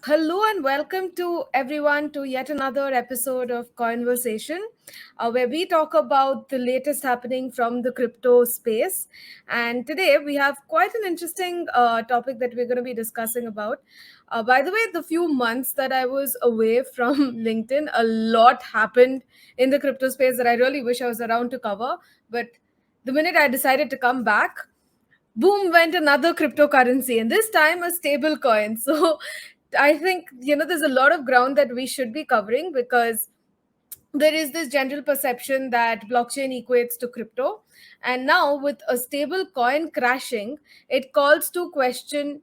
Hello and welcome to everyone to yet another episode of Conversation, where we talk about the latest happening from the crypto space. And today we have quite an interesting topic that we're going to be discussing about. By the way, the few months that I was away from LinkedIn, a lot happened in the crypto space that I really wish I was around to cover. But the minute I decided to come back, boom went another cryptocurrency, and this time a stable coin. So I think there's a lot of ground that we should be covering, because there is this general perception that blockchain equates to crypto, and now with a stable coin crashing, it calls to question,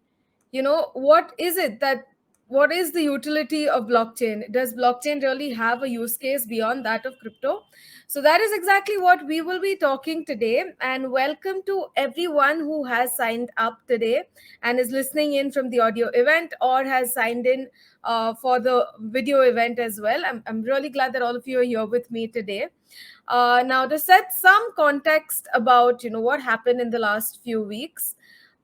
what is the utility of blockchain? Does blockchain really have a use case beyond that of crypto? So that is exactly what we will be talking today. And welcome to everyone who has signed up today and is listening in from the audio event or has signed in for the video event as well. I'm really glad that all of you are here with me today. Now, to set some context about what happened in the last few weeks,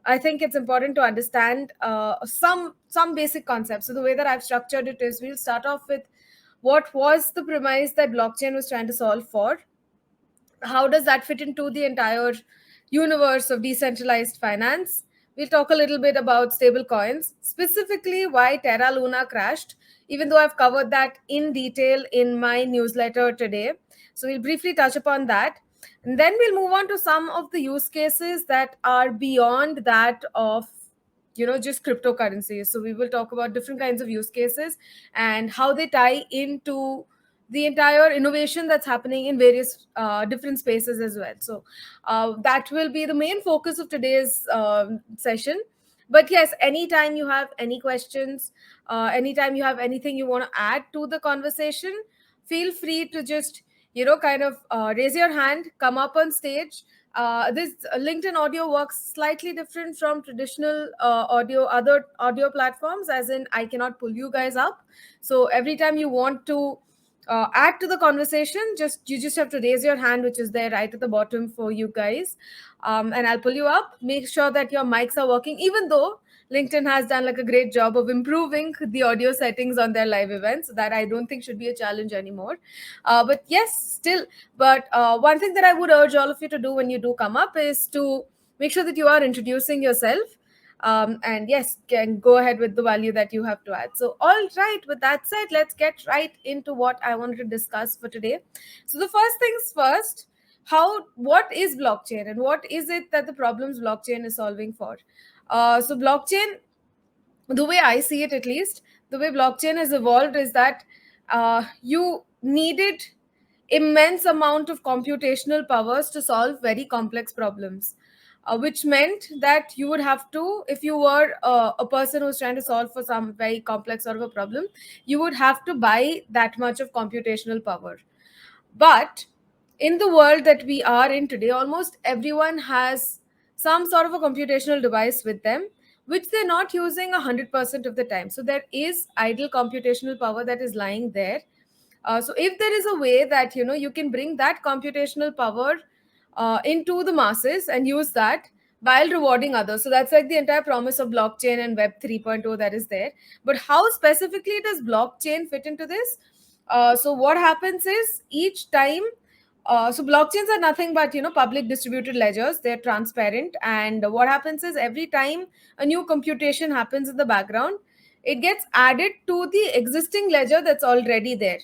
I think it's important to understand some basic concepts. So the way that I've structured it is, we'll start off with what was the premise that blockchain was trying to solve for. How does that fit into the entire universe of decentralized finance? We'll talk a little bit about stable coins, specifically why Terra Luna crashed, even though I've covered that in detail in my newsletter today. So we'll briefly touch upon that. And then we'll move on to some of the use cases that are beyond that of just cryptocurrencies. So we will talk about different kinds of use cases and how they tie into the entire innovation that's happening in various different spaces as well. So that will be the main focus of today's session. But yes, anytime you have any questions, anytime you have anything you want to add to the conversation, feel free to just kind of raise your hand, come up on stage. This LinkedIn audio works slightly different from traditional other audio platforms, as in I cannot pull you guys up. So every time you want to add to the conversation, you just have to raise your hand, which is there right at the bottom for you guys, and I'll pull you up. Make sure that your mics are working, even though LinkedIn has done like a great job of improving the audio settings on their live events. That I don't think should be a challenge anymore. But yes, still. But one thing that I would urge all of you to do when you do come up is to make sure that you are introducing yourself. And yes, can go ahead with the value that you have to add. So all right, with that said, let's get right into what I wanted to discuss for today. So the first things first, what is blockchain and what is it that the problems blockchain is solving for? So blockchain, the way I see it, at least the way blockchain has evolved, is that you needed immense amount of computational powers to solve very complex problems, which meant that you would have to, if you were a person who's trying to solve for some very complex sort of a problem, you would have to buy that much of computational power. But in the world that we are in today, almost everyone has some sort of a computational device with them, which they're not using 100% of the time. So there is idle computational power that is lying there. So if there is a way that you can bring that computational power into the masses and use that while rewarding others, so that's like the entire promise of blockchain and Web 3.0 that is there. But how specifically does blockchain fit into this? So what happens is, each time, so blockchains are nothing but public distributed ledgers. They're transparent, and what happens is, every time a new computation happens in the background, it gets added to the existing ledger that's already there.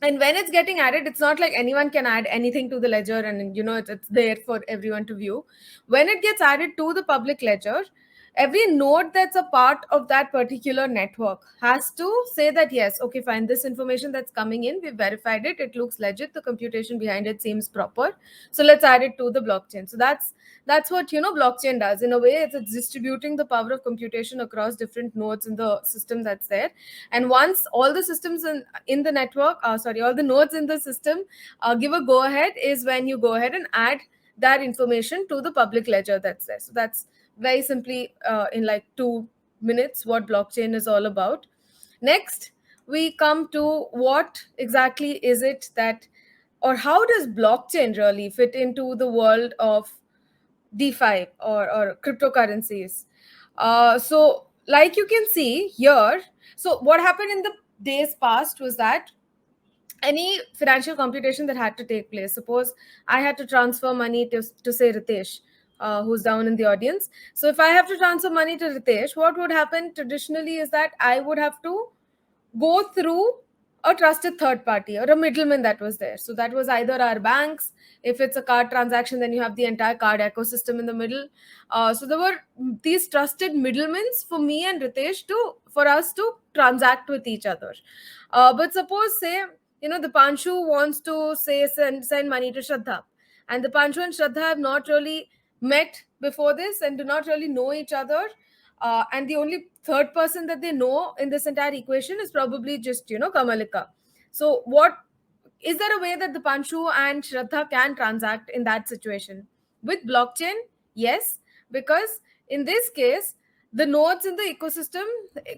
And when it's getting added, it's not like anyone can add anything to the ledger and it's there for everyone to view. When it gets added to the public ledger, every node that's a part of that particular network has to say that, yes, okay, fine, this information that's coming in, we've verified it, it looks legit, the computation behind it seems proper, so let's add it to the blockchain. So that's what blockchain does. In a way, it's distributing the power of computation across different nodes in the system that's there. And once all the systems in the network, all the nodes in the system give a go ahead, is when you go ahead and add that information to the public ledger that's there. So that's very simply, in like 2 minutes, what blockchain is all about. Next, we come to what exactly is it that, or how does blockchain really fit into the world of DeFi or cryptocurrencies? So like you can see here, so what happened in the days past was that any financial computation that had to take place, suppose I had to transfer money to say Ritesh, who's down in the audience. So if I have to transfer money to Ritesh, what would happen traditionally is that I would have to go through a trusted third party or a middleman that was there. So that was either our banks. If it's a card transaction, then you have the entire card ecosystem in the middle. So there were these trusted middlemen for me and Ritesh to for us to transact with each other. But suppose, say, the Panshu wants to say send money to Shraddha, and the Panshu and Shraddha have not really met before this and do not really know each other, and the only third person that they know in this entire equation is probably just Kamalika. So what is there a way that the Panshu and Shraddha can transact in that situation with blockchain? Yes, because in this case the nodes in the ecosystem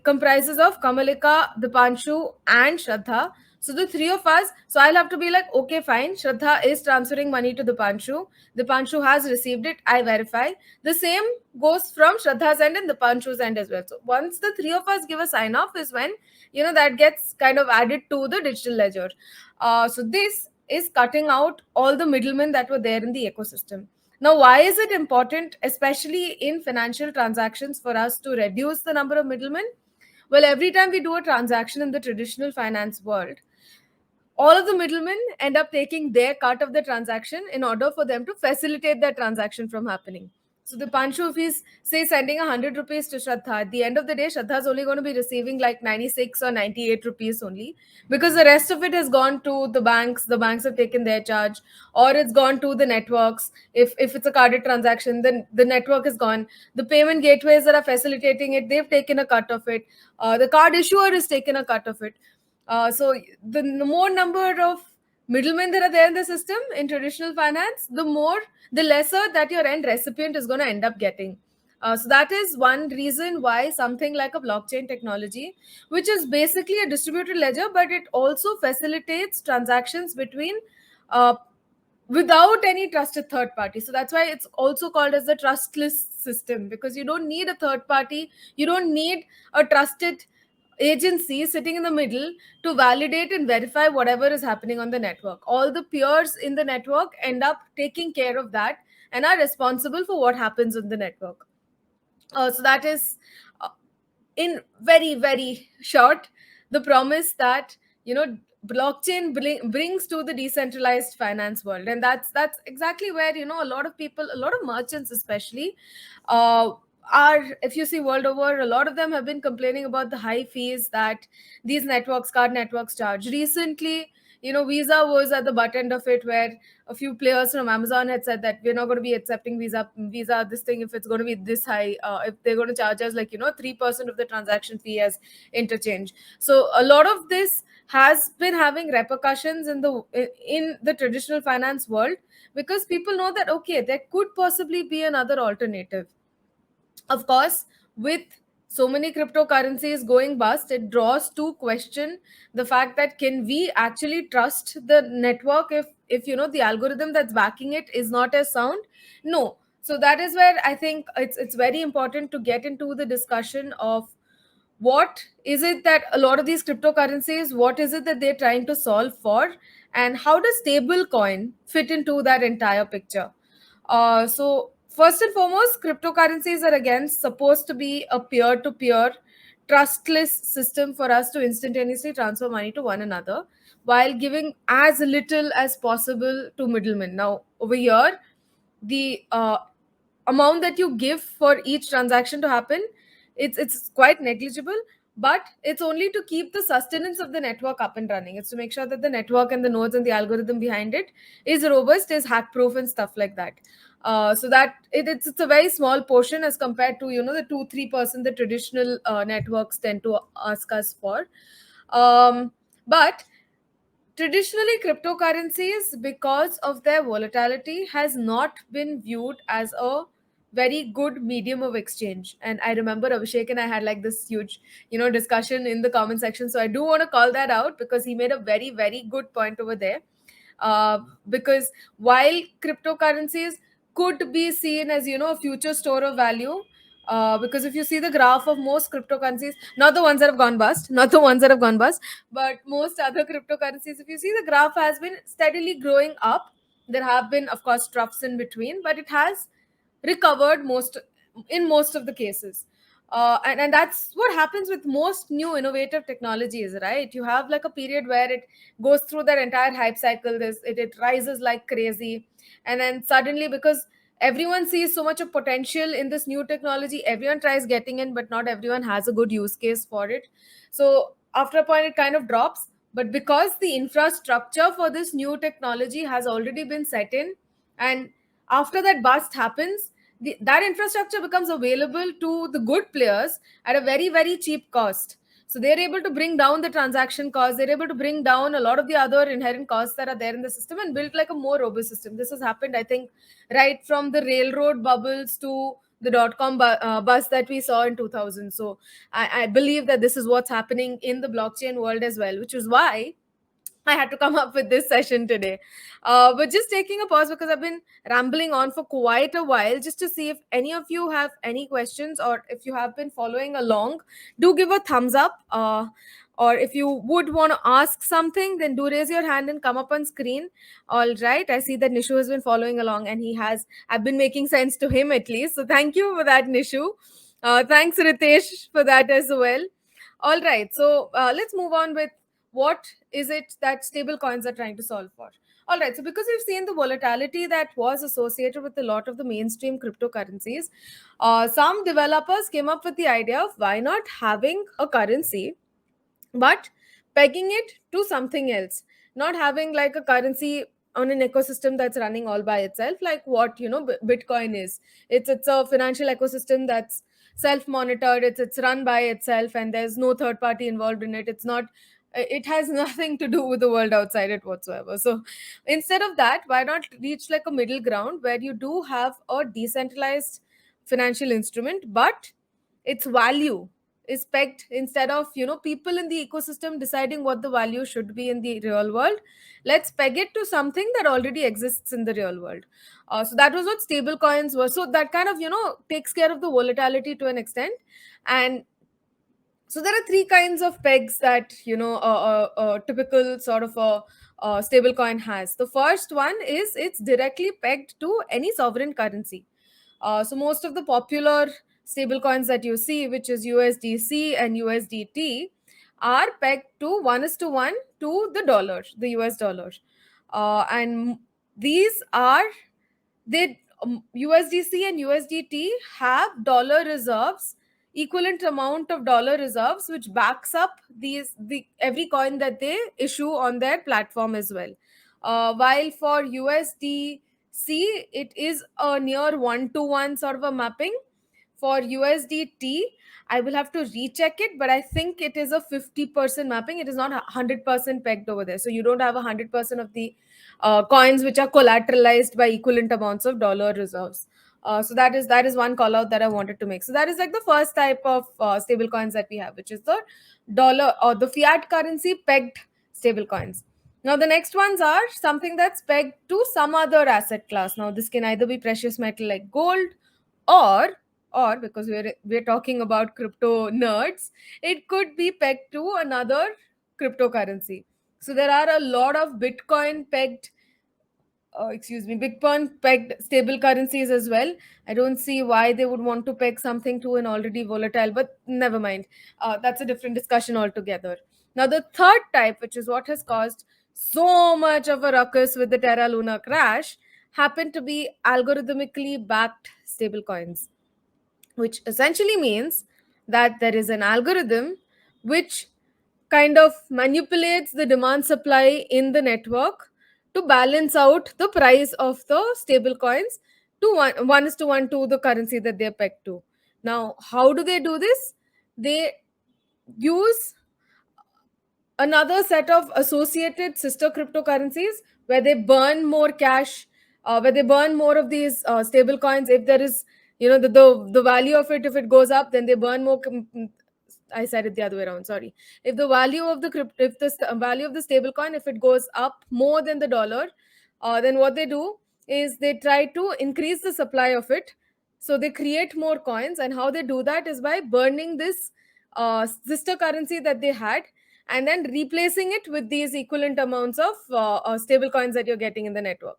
comprises of Kamalika, the Panshu, and Shraddha. So the three of us, so I'll have to be like, okay, fine, Shraddha is transferring money to the Panshu. The Panshu has received it. I verify. The same goes from Shraddha's end and the Panshu's end as well. So once the three of us give a sign off is when that gets kind of added to the digital ledger. So this is cutting out all the middlemen that were there in the ecosystem. Now, why is it important, especially in financial transactions, for us to reduce the number of middlemen? Well, every time we do a transaction in the traditional finance world, all of the middlemen end up taking their cut of the transaction in order for them to facilitate that transaction from happening. So the Panshu, if he's say sending 100 rupees to Shraddha, at the end of the day, Shraddha is only going to be receiving like 96 or 98 rupees only, because the rest of it has gone to the banks. The banks have taken their charge, or it's gone to the networks. If it's a carded transaction, then the network is gone. The payment gateways that are facilitating it, they've taken a cut of it. The card issuer has taken a cut of it. So the more number of middlemen that are there in the system in traditional finance, the lesser that your end recipient is going to end up getting. So that is one reason why something like a blockchain technology, which is basically a distributed ledger, but it also facilitates transactions between uh, without any trusted third party. So that's why it's also called as the trustless system, because you don't need a third party, you don't need a trusted agency sitting in the middle to validate and verify whatever is happening on the network. All the peers in the network end up taking care of that and are responsible for what happens on the network. So that is, uh, in very very short, the promise that blockchain brings to the decentralized finance world. And that's exactly where a lot of people, a lot of merchants especially, uh, are, if you see world over, a lot of them have been complaining about the high fees that these networks, card networks, charge. Recently, Visa was at the butt end of it, where a few players from Amazon had said that we're not going to be accepting Visa this thing if it's going to be this high. If they're going to charge us like 3% of the transaction fee as interchange. So a lot of this has been having repercussions in the traditional finance world, because people know that okay, there could possibly be another alternative. Of course, with so many cryptocurrencies going bust, it draws to question the fact that can we actually trust the network if the algorithm that's backing it is not as sound? No. So that is where I think it's very important to get into the discussion of what is it that a lot of these cryptocurrencies, what is it that they're trying to solve for, and how does stablecoin fit into that entire picture? So first and foremost, cryptocurrencies are again supposed to be a peer-to-peer trustless system for us to instantaneously transfer money to one another while giving as little as possible to middlemen. Now over here, the amount that you give for each transaction to happen, it's quite negligible, but it's only to keep the sustenance of the network up and running. It's to make sure that the network and the nodes and the algorithm behind it is robust, is hack proof and stuff like that. So that it's a very small portion as compared to the 2-3% the traditional networks tend to ask us for. But traditionally, cryptocurrencies, because of their volatility, has not been viewed as a very good medium of exchange. And I remember Abhishek and I had like this huge, discussion in the comment section. So I do want to call that out because he made a very, very good point over there. Because while cryptocurrencies could be seen as a future store of value, Because if you see the graph of most cryptocurrencies, not the ones that have gone bust, not the ones that have gone bust, but most other cryptocurrencies, if you see the graph has been steadily growing up. There have been, of course, troughs in between, but it has recovered most in most of the cases. And that's what happens with most new innovative technologies, right? You have like a period where it goes through that entire hype cycle. It rises like crazy, and then suddenly, because everyone sees so much of potential in this new technology, everyone tries getting in, but not everyone has a good use case for it. So after a point it kind of drops, but because the infrastructure for this new technology has already been set in, and after that bust happens, that infrastructure becomes available to the good players at a very, very cheap cost. So they're able to bring down the transaction cost, they're able to bring down a lot of the other inherent costs that are there in the system and build like a more robust system. This has happened, I think, right from the railroad bubbles to the bust that we saw in 2000. So I believe that this is what's happening in the blockchain world as well, which is why I had to come up with this session today. But just taking a pause because I've been rambling on for quite a while, just to see if any of you have any questions, or if you have been following along, do give a thumbs up. Or if you would want to ask something, then do raise your hand and come up on screen. All right. I see that Nishu has been following along, and I've been making sense to him at least. So thank you for that, Nishu. Thanks, Ritesh, for that as well. All right. So let's move on with what is it that stable coins are trying to solve for. All right, so because we've seen the volatility that was associated with a lot of the mainstream cryptocurrencies, some developers came up with the idea of why not having a currency but pegging it to something else, not having like a currency on an ecosystem that's running all by itself, like what Bitcoin is. It's a financial ecosystem that's self monitored, it's run by itself, and there's no third party involved in it. It's not, it has nothing to do with the world outside it whatsoever. So instead of that, why not reach like a middle ground where you do have a decentralized financial instrument, but its value is pegged, instead of people in the ecosystem deciding what the value should be in the real world, let's peg it to something that already exists in the real world. So that was what stable coins were. So that kind of takes care of the volatility to an extent. And so there are three kinds of pegs that a typical sort of a stable coin has. The first one is it's directly pegged to any sovereign currency. So most of the popular stable coins that you see, which is USDC and USDT, are pegged to 1:1 to the dollar, the US dollar. And these are they USDC and USDT have dollar reserves, equivalent amount of dollar reserves, which backs up the every coin that they issue on their platform as well. While for USDC, it is a near 1-to-1 sort of a mapping. For USDT, I will have to recheck it, but I think it is a 50% mapping. It is not 100% pegged over there. So you don't have 100% of the coins which are collateralized by equivalent amounts of dollar reserves. So that is one call out that I wanted to make. So that is like the first type of stable coins that we have, which is the dollar or the fiat currency pegged stable coins. Now the next ones are something that's pegged to some other asset class. Now this can either be precious metal like gold, or because we're talking about crypto nerds, it could be pegged to another cryptocurrency. So there are a lot of Bitcoin pegged stable currencies as well. I don't see why they would want to peg something to an already volatile, but never mind. That's a different discussion altogether. Now, the third type, which is what has caused so much of a ruckus with the Terra Luna crash, happened to be algorithmically backed stablecoins, which essentially means that there is an algorithm which kind of manipulates the demand supply in the network to balance out the price of the stable coins to 1:1 to the currency that they're pegged to. Now, how do they do this? They use another set of associated sister cryptocurrencies where they burn more cash, where they burn more of these stable coins. If there is, the value of it, if it goes up, then they burn more. I said it the other way around. Sorry. If the value of the crypto, if the value of the stable coin, if it goes up more than the dollar, then what they do is they try to increase the supply of it So they create more coins, and how they do that is by burning this sister currency that they had, and then replacing it with these equivalent amounts of stable coins that you're getting in the network.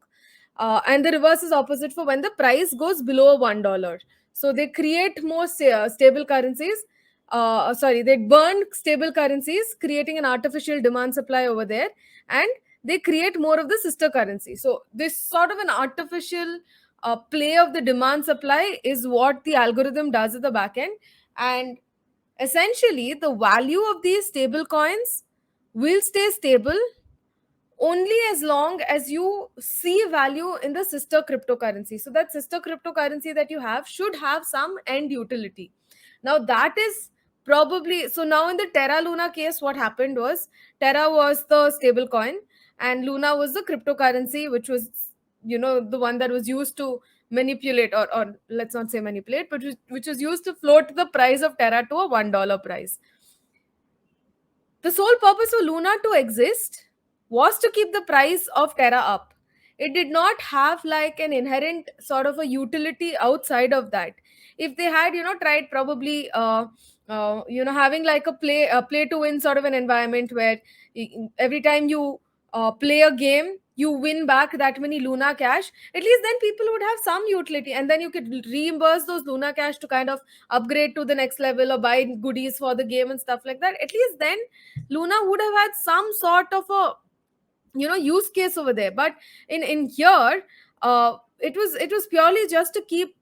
And the reverse is opposite for when the price goes below $1. So they create more stable currencies. Sorry, they burn stable currencies, creating an artificial demand supply over there, and they create more of the sister currency. So this sort of an artificial play of the demand supply is what the algorithm does at the back end. And essentially, the value of these stable coins will stay stable only as long as you see value in the sister cryptocurrency. So that sister cryptocurrency that you have should have some end utility. Now that is probably, so now in the Terra Luna case, what happened was Terra was the stable coin and Luna was the cryptocurrency, which was, the one that was used to manipulate, or let's not say manipulate, but which was used to float the price of Terra to a $1 price. The sole purpose of Luna to exist was to keep the price of Terra up. It did not have like an inherent sort of a utility outside of that. If they had, tried probably, having like a play to win sort of an environment where every time you play a game, you win back that many Luna cash. At least then people would have some utility, and then you could reimburse those Luna cash to kind of upgrade to the next level or buy goodies for the game and stuff like that. At least then Luna would have had some sort of a use case over there. But in here, it was purely just to keep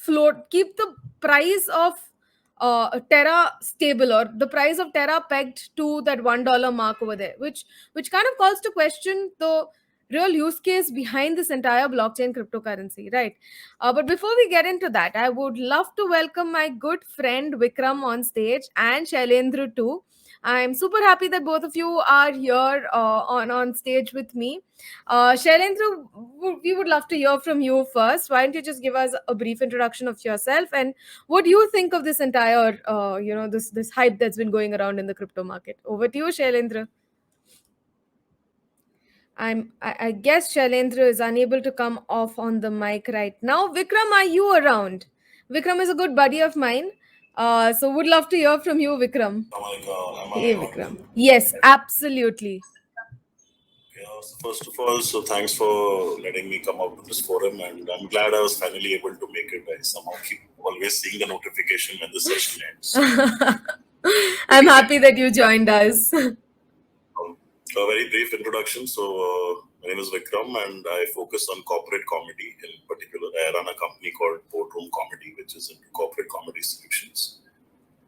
the price of Terra stable, or the price of Terra pegged to that $1 mark over there, which kind of calls to question the real use case behind this entire blockchain cryptocurrency, right? But before we get into that, I would love to welcome my good friend Vikram on stage, and Shailendra too. I'm super happy that both of you are here on stage with me. Shailendra, we would love to hear from you first. Why don't you just give us a brief introduction of yourself, and what do you think of this entire, this hype that's been going around in the crypto market? Over to you, Shailendra. I guess Shailendra is unable to come off on the mic right now. Vikram, are you around? Vikram is a good buddy of mine. So would love to hear from you, Vikram. Am Hey, I audible? Vikram. Yes, absolutely. Yeah, so first of all, so thanks for letting me come out to this forum, and I'm glad I was finally able to make it. I somehow keep always seeing the notification when the session ends. I'm happy that you joined us. A very brief introduction. So, my name is Vikram, and I focus on corporate comedy in particular. I run a company called Boardroom Comedy, which is into corporate comedy solutions.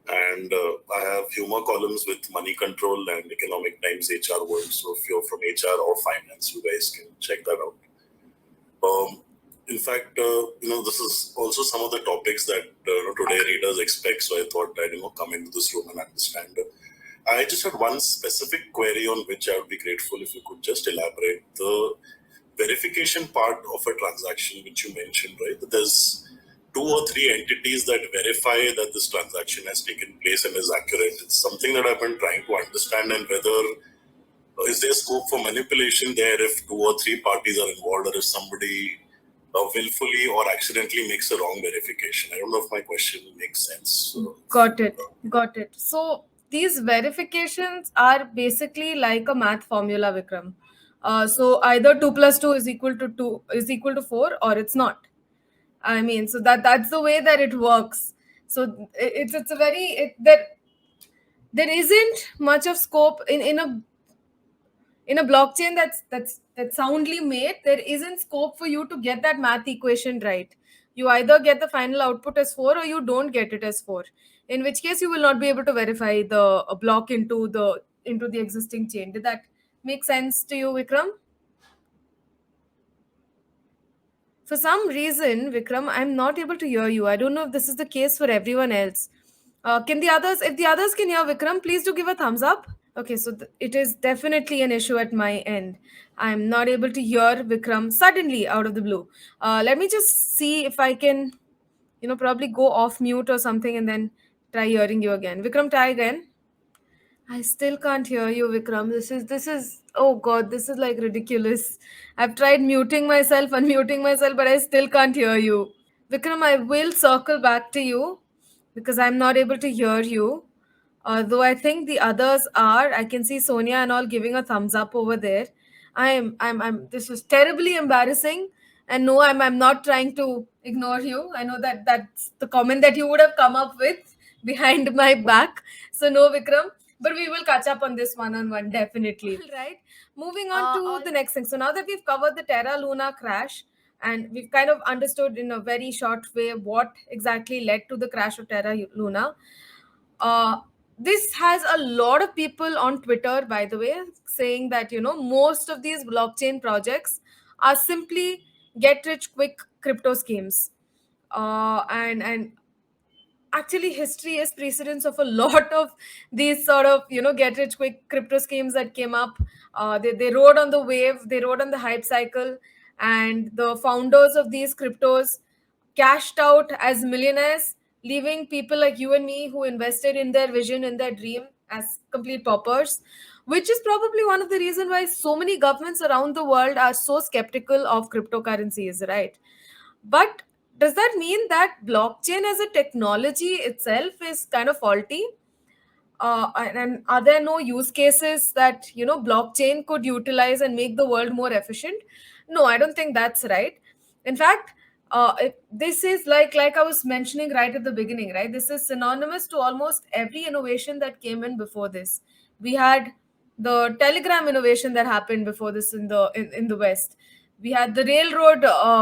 And I have humor columns with Money Control and Economic Times HR World. So if you're from HR or finance, you guys can check that out. In fact, this is also some of the topics that today readers expect. So I thought I'd come into this room and understand. I just had one specific query on which I would be grateful if you could just elaborate the verification part of a transaction, which you mentioned, right? That there's two or three entities that verify that this transaction has taken place and is accurate. It's something that I've been trying to understand, and whether is there scope for manipulation there if two or three parties are involved, or if somebody willfully or accidentally makes a wrong verification. I don't know if my question makes sense. Got it. Got it. So these verifications are basically like a math formula, Vikram. So either 2 plus 2 is equal to 4, or it's not. I mean, so that's the way that it works. So it's a very there isn't much of scope in a blockchain that's soundly made. There isn't scope for you to get that math equation right. You either get the final output as 4, or you don't get it as 4, in which case you will not be able to verify the block into the existing chain. Did that make sense to you, Vikram? For some reason, Vikram, I'm not able to hear you. I don't know if this is the case for everyone else. Can the others, if the others can hear Vikram, please do give a thumbs up. Okay, so it is definitely an issue at my end. I'm not able to hear Vikram suddenly out of the blue. Let me just see if I can, probably go off mute or something and then try hearing you again. Vikram, try again. I still can't hear you, Vikram. This is oh god, this is like ridiculous. I've tried muting myself, unmuting myself, but I still can't hear you. Vikram, I will circle back to you because I'm not able to hear you. Though I think the others are. I can see Sonia and all giving a thumbs up over there. This was terribly embarrassing. And no, I'm not trying to ignore you. I know that that's the comment that you would have come up with behind my back. So no, Vikram, but we will catch up on this one on one definitely. All right. Moving on to the next thing. So now that we've covered the Terra Luna crash, and we've kind of understood in a very short way what exactly led to the crash of Terra Luna. Uh, this has a lot of people on Twitter, by the way, saying that most of these blockchain projects are simply get rich quick crypto schemes. And actually history is precedence of a lot of these sort of get rich quick crypto schemes that came up. They rode on the wave, they rode on the hype cycle, and the founders of these cryptos cashed out as millionaires, leaving people like you and me who invested in their vision, in their dream, as complete paupers, which is probably one of the reasons why so many governments around the world are so skeptical of cryptocurrencies, right? But does that mean that blockchain as a technology itself is kind of faulty? And are there no use cases that blockchain could utilize and make the world more efficient? No, I don't think that's right. In fact, this is like I was mentioning right at the beginning, right? This is synonymous to almost every innovation that came in before this. We had the telegram innovation that happened before this in the West. We had the railroad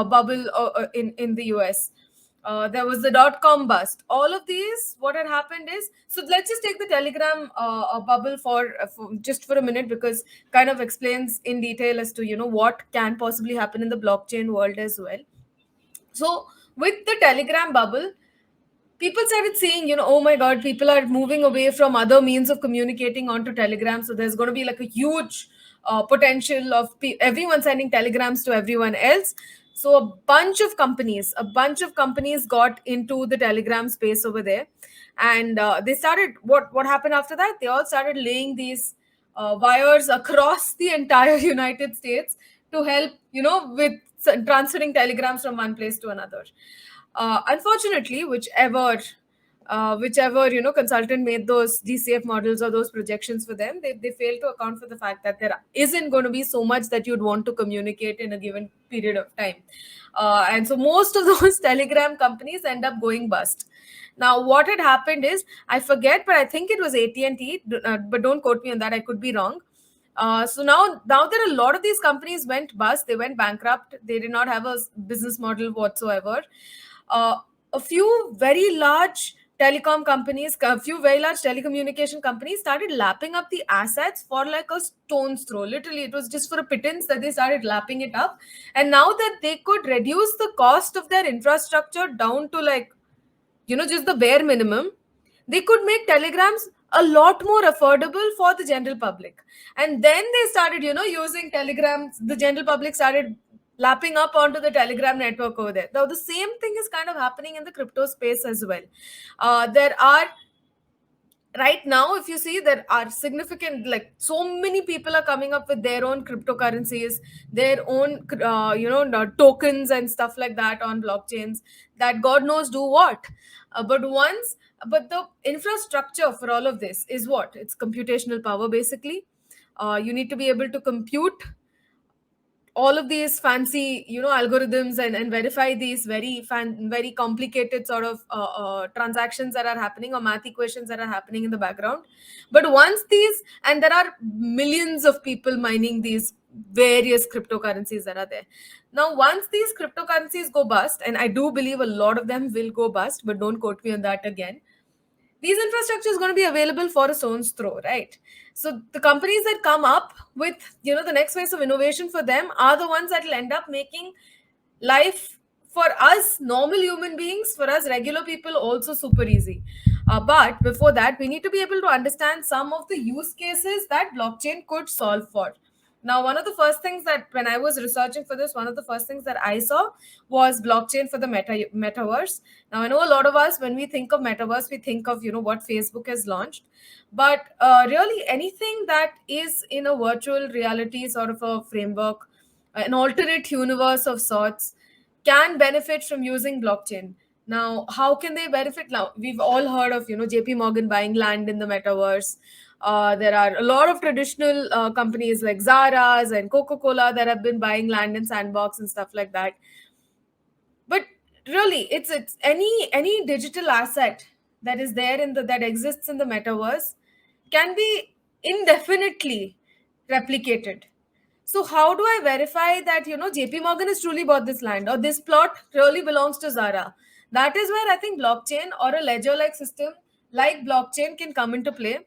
bubble in the US. There was the dot-com bust. All of these, what had happened is, so let's just take the Telegram bubble for just for a minute, because kind of explains in detail as to what can possibly happen in the blockchain world as well. So with the Telegram bubble, people started seeing, oh my God, people are moving away from other means of communicating onto Telegram. So there's going to be like a huge potential of everyone sending telegrams to everyone else. So a bunch of companies got into the Telegram space over there, and they started. What happened after that? They all started laying these wires across the entire United States to help, with transferring telegrams from one place to another. Unfortunately, whichever consultant made those DCF models or those projections for them, they failed to account for the fact that there isn't going to be so much that you'd want to communicate in a given period of time. And so most of those telegram companies end up going bust. Now what had happened is, I forget, but I think it was AT&T, but don't quote me on that, I could be wrong. So now there are a lot of these companies went bust, they went bankrupt, they did not have a business model whatsoever. uh, a few very large a few very large telecommunication companies started lapping up the assets for like a stone's throw. Literally, it was just for a pittance that they started lapping it up. And now that they could reduce the cost of their infrastructure down to like, just the bare minimum, they could make telegrams a lot more affordable for the general public. And then they started, using telegrams. The general public started lapping up onto the telegram network over there. Now the same thing is kind of happening in the crypto space as well. There are right now, if you see, there are significant, like, so many people are coming up with their own cryptocurrencies, their own tokens and stuff like that on blockchains, that god knows do what. But the infrastructure for all of this is what? It's computational power, basically. You need to be able to compute all of these fancy algorithms, and verify these very complicated sort of transactions that are happening, or math equations that are happening in the background. But once these, and there are millions of people mining these various cryptocurrencies that are there. Now once these cryptocurrencies go bust, and I do believe a lot of them will go bust, but don't quote me on that again, these infrastructure is going to be available for a stone's throw, right? So the companies that come up with the next phase of innovation for them are the ones that will end up making life for us normal human beings, for us regular people, also super easy. But before that, we need to be able to understand some of the use cases that blockchain could solve for. Now, one of the first things that, when I was researching for this, one of the first things that I saw was blockchain for the metaverse. Now, I know a lot of us, when we think of metaverse, we think of what Facebook has launched, but really anything that is in a virtual reality sort of a framework, an alternate universe of sorts, can benefit from using blockchain. Now, how can they benefit? Now, we've all heard of, JP Morgan buying land in the metaverse. There are a lot of traditional companies like Zara's and Coca-Cola that have been buying land in Sandbox and stuff like that. But really, it's any digital asset that is there in the that exists in the metaverse can be indefinitely replicated. So how do I verify that JP Morgan has truly bought this land or this plot really belongs to Zara? That is where I think blockchain or a ledger like system like blockchain can come into play.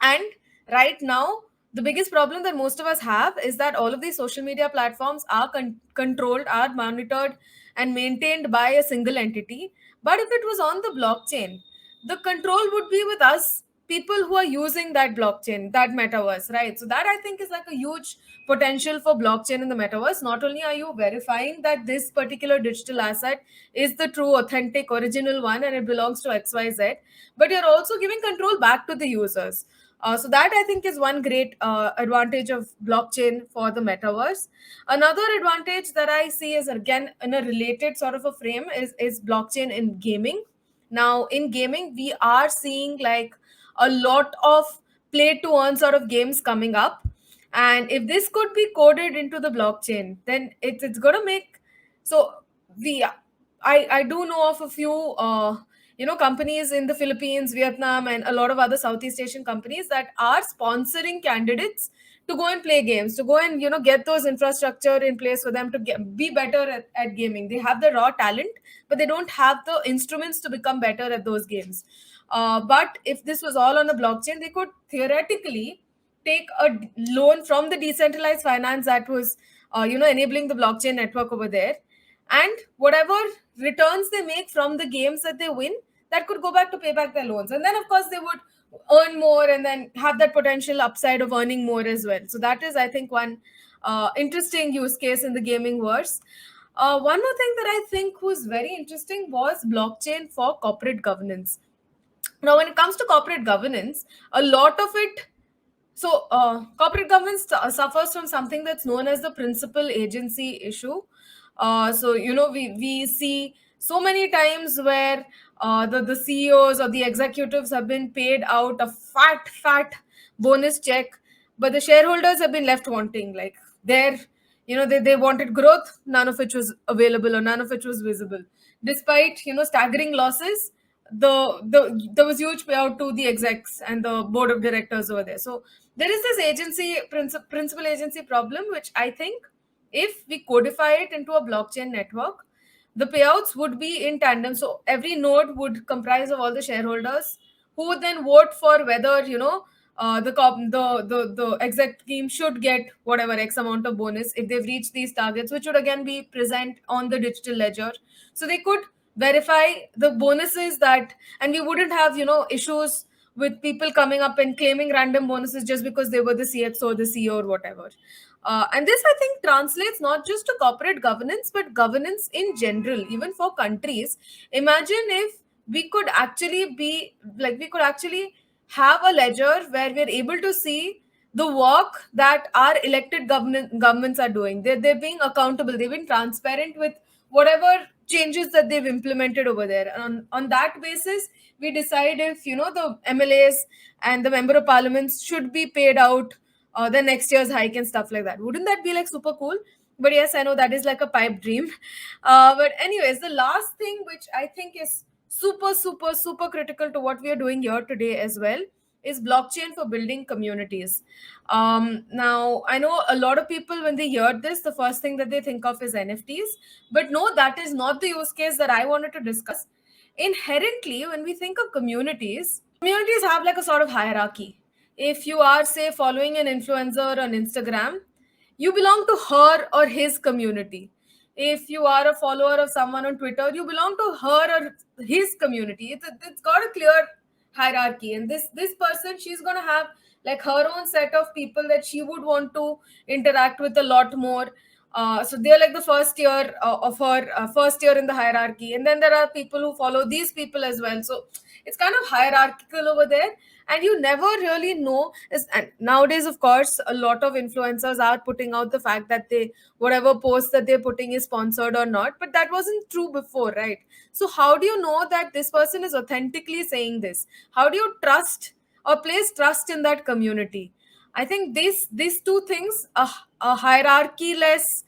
And right now, the biggest problem that most of us have is that all of these social media platforms are controlled, are monitored, and maintained by a single entity. But if it was on the blockchain, the control would be with us, people who are using that blockchain, that metaverse, right? So, that I think is like a huge potential for blockchain in the metaverse. Not only are you verifying that this particular digital asset is the true, authentic, original one and it belongs to XYZ, but you're also giving control back to the users. So that I think is one great advantage of blockchain for the metaverse. Another advantage that I see is again in a related sort of a frame is blockchain in gaming. Now in gaming, we are seeing like a lot of play to earn sort of games coming up. And if this could be coded into the blockchain, then it's gonna make so we I do know of a few companies in the Philippines, Vietnam, and a lot of other Southeast Asian companies that are sponsoring candidates to go and play games, to go and get those infrastructure in place for them to be better at gaming. They have the raw talent, but they don't have the instruments to become better at those games. But if this was all on a blockchain, they could theoretically take a loan from the decentralized finance that was enabling the blockchain network over there, and whatever returns they make from the games that they win, that could go back to pay back their loans, and then of course they would earn more and then have that potential upside of earning more as well. So that is, I think, one interesting use case in the gaming verse. One more thing that I think was very interesting was blockchain for corporate governance. Now when it comes to corporate governance, a lot of it, corporate governance suffers from something that's known as the principal agency issue. We see so many times where the CEOs or the executives have been paid out a fat bonus check, but the shareholders have been left wanting. Like they wanted growth, none of which was available or none of which was visible. Despite staggering losses, there was huge payout to the execs and the board of directors over there. So there is this principal agency problem, which I think if we codify it into a blockchain network, the payouts would be in tandem. So every node would comprise of all the shareholders who would then vote for whether the exec team should get whatever X amount of bonus if they've reached these targets, which would again be present on the digital ledger. So they could verify the bonuses that, and we wouldn't have issues with people coming up and claiming random bonuses just because they were the CXO or the CEO or whatever. And this, I think, translates not just to corporate governance, but governance in general, even for countries. Imagine if we could actually have a ledger where we're able to see the work that our elected governments are doing. They're being accountable, they've been transparent with whatever changes that they've implemented over there. And on that basis, we decide if the MLAs and the member of parliaments should be paid out the next year's hike and stuff like that. Wouldn't that be like super cool? But yes, I know that is like a pipe dream. But anyways, the last thing which I think is super critical to what we are doing here today as well is blockchain for building communities. Now I know a lot of people, when they hear this, the first thing that they think of is NFTs, but no, that is not the use case that I wanted to discuss. Inherently, when we think of communities have like a sort of hierarchy. If you are, say, following an influencer on Instagram, you belong to her or his community. If you are a follower of someone on Twitter, you belong to her or his community. It's got a clear hierarchy, and this person, she's going to have like her own set of people that she would want to interact with a lot more. So they're like the first tier of her first tier in the hierarchy, and then there are people who follow these people as well. So it's kind of hierarchical over there. and you never really know and nowadays, of course, a lot of influencers are putting out the fact that they, whatever post that they're putting is sponsored or not, but that wasn't true before, right? So how do you know that this person is authentically saying this? How do you trust or place trust in that community? I think these two things, a hierarchy less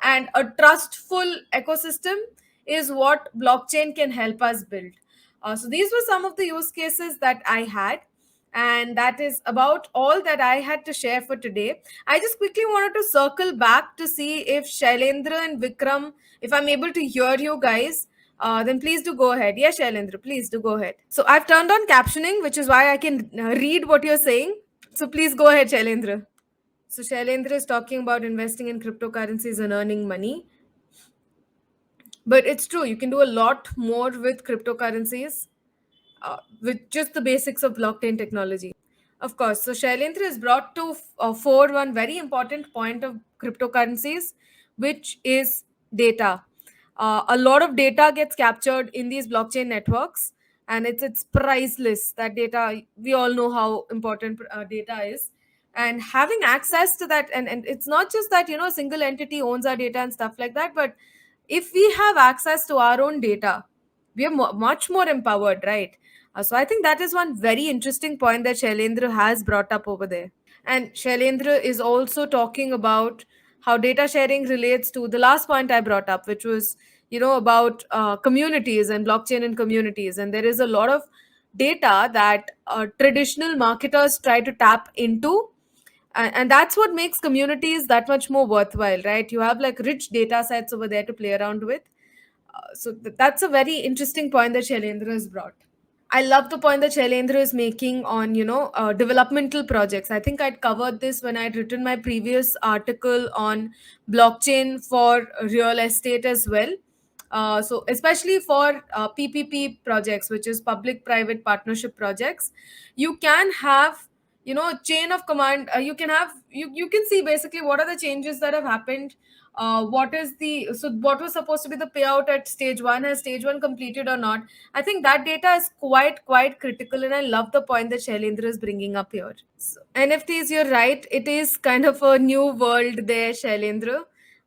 and a trustful ecosystem, is what blockchain can help us build. So these were some of the use cases that I had, and that is about all that I had to share for today. I just quickly wanted to circle back to see if Shailendra and Vikram, if I'm able to hear you guys, then please do go ahead. Yes, Shailendra, please do go ahead. So I've turned on captioning, which is why I can read what you're saying. So please go ahead, Shailendra. So Shailendra is talking about investing in cryptocurrencies and earning money. But it's true, you can do a lot more with cryptocurrencies with just the basics of blockchain technology. Of course. So Shailendra is brought to fore one very important point of cryptocurrencies, which is data. A lot of data gets captured in these blockchain networks, and it's priceless. That data, we all know how important data is, and having access to that, and it's not just that, a single entity owns our data and stuff like that, but if we have access to our own data, we are much more empowered, right? So I think that is one very interesting point that Shailendra has brought up over there. And Shailendra is also talking about how data sharing relates to the last point I brought up, which was, about communities and blockchain and communities. And there is a lot of data that traditional marketers try to tap into. And that's what makes communities that much more worthwhile, right? You have like rich data sets over there to play around with. That's a very interesting point that Shailendra has brought. I love the point that Shailendra is making on, developmental projects. I think I'd covered this when I'd written my previous article on blockchain for real estate as well. So especially for PPP projects, which is public-private partnership projects, you can have, a chain of command. You can have, you can see basically what are the changes that have happened. What was supposed to be the payout at stage one, has stage one completed or not? I think that data is quite critical, and I love the point that Shailendra is bringing up here. So, NFTs, you're right. It is kind of a new world there, Shailendra.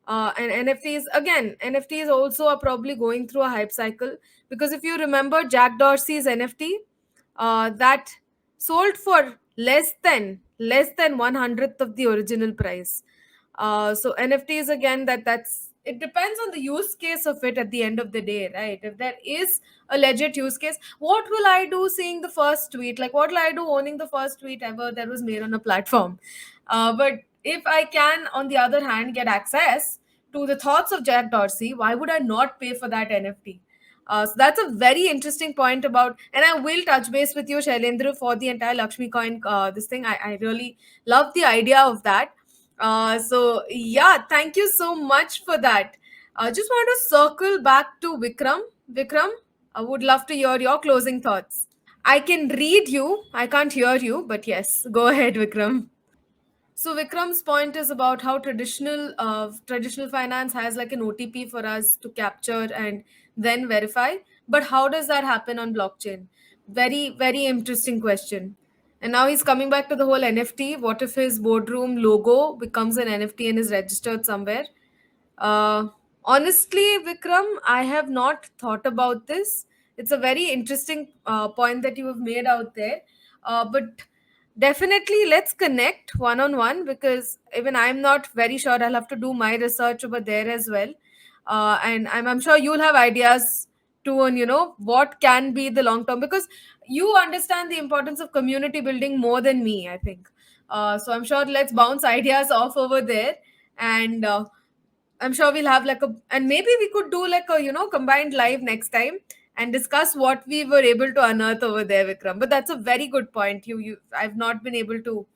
And NFTs also are probably going through a hype cycle, because if you remember Jack Dorsey's NFT, that sold for less than 1/100th of the original price. So NFTs, again, that's it depends on the use case of it at the end of the day, right? If there is a legit use case, what will I do seeing the first tweet? Like, what will I do owning the first tweet ever that was made on a platform? But if I can, on the other hand, get access to the thoughts of Jack Dorsey, why would I not pay for that NFT? So that's a very interesting point about, and I will touch base with you, Shailendra, for the entire Lakshmi coin. This thing, I really love the idea of that. So yeah, thank you so much for that. Just want to circle back to Vikram. Vikram, I would love to hear your closing thoughts. I can read you, I can't hear you, but yes, go ahead, Vikram. So Vikram's point is about how traditional finance has like an OTP for us to capture and then verify. But how does that happen on blockchain? Very interesting question. And now he's coming back to the whole NFT. What if his boardroom logo becomes an NFT and is registered somewhere? Uh, Honestly, Vikram, I have not thought about this. It's a very interesting point that you have made out there. But definitely, let's connect one on one, because even I'm not very sure. I'll have to do my research over there as well. And I'm sure you'll have ideas too on, what can be the long term, because you understand the importance of community building more than me, I think. So I'm sure let's bounce ideas off over there. And I'm sure we'll have like and maybe we could do like a, combined live next time and discuss what we were able to unearth over there, Vikram. But that's a very good point. I've not been able to.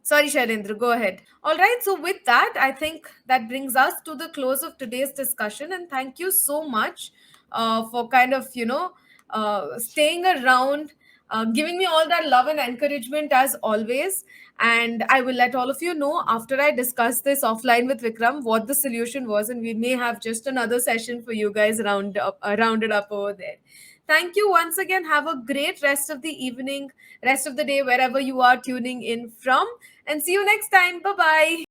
Sorry, Shailendra, go ahead. All right. So, with that, I think that brings us to the close of today's discussion. And thank you so much for kind of, staying around, giving me all that love and encouragement as always. And I will let all of you know after I discuss this offline with Vikram what the solution was. And we may have just another session for you guys rounded up over there. Thank you once again. Have a great rest of the evening, rest of the day, wherever you are tuning in from. And see you next time. Bye bye.